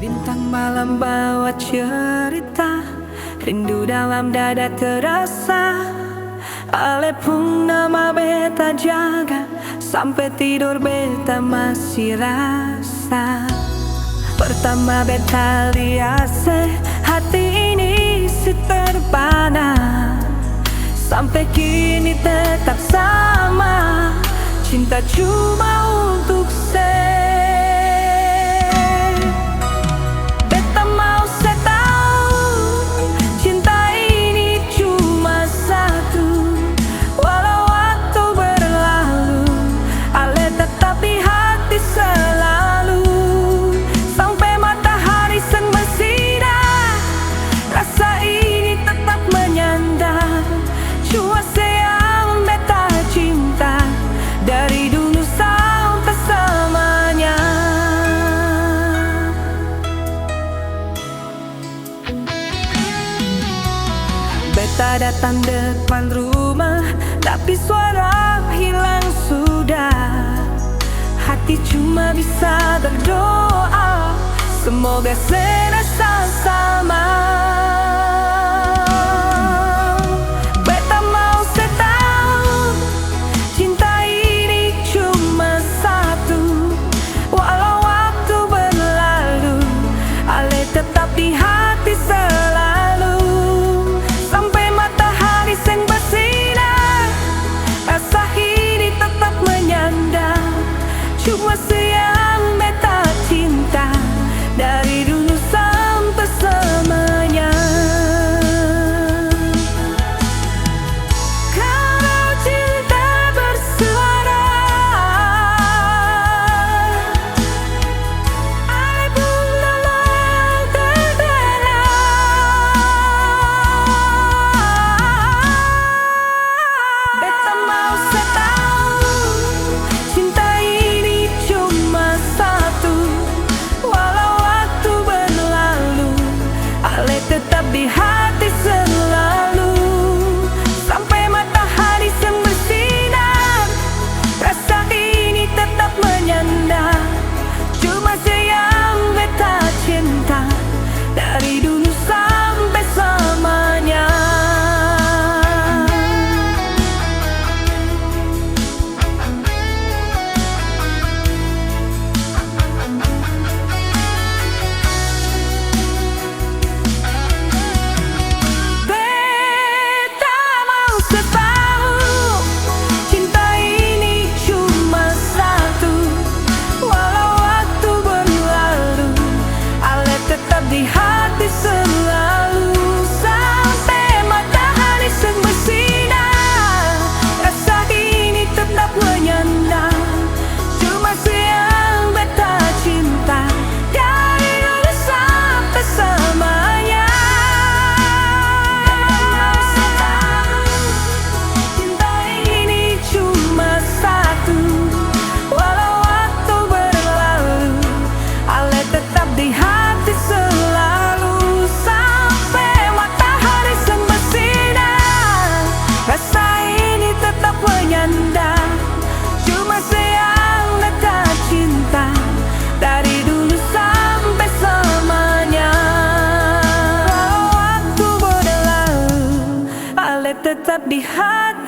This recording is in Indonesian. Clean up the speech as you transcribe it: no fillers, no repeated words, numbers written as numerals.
Bintang malam bawa cerita, rindu dalam dada terasa. Ale pun nama beta jaga, sampai tidur beta masih rasa. Pertama beta lihat hati ini si terpana, sampai kini tetap sama. Cinta cuma untuk beta datang depan rumah, tapi suara hilang sudah. Hati cuma bisa berdoa, semoga serasa sama. Beta mau tahu, cinta ini cuma satu. Walau waktu berlalu, ale tetap di hati selalu. Cuma sayang beta cinta, dari dulu sampai selamanya. Kalau cinta bersuara, ale pun dalam terbelah. Beta mau tahu, cinta tetap di hati selalu, sampai matahari sang bersinar. Rasa ini tetap menyandang, cuma sayang beta cinta, dari dulu sampai selamanya. Di hati selalu, sampai matahari sang bersinar. Rasa ini tetap menyandang, cuma sayang beta cinta, dari dulu sampai selamanya. Cinta ini cuma satu, walau waktu berlalu, ale tetap di hati selalu. Cuma sayang beta cinta, dari dulu sampai selamanya. Waktu berlalu, ale tetap di hati.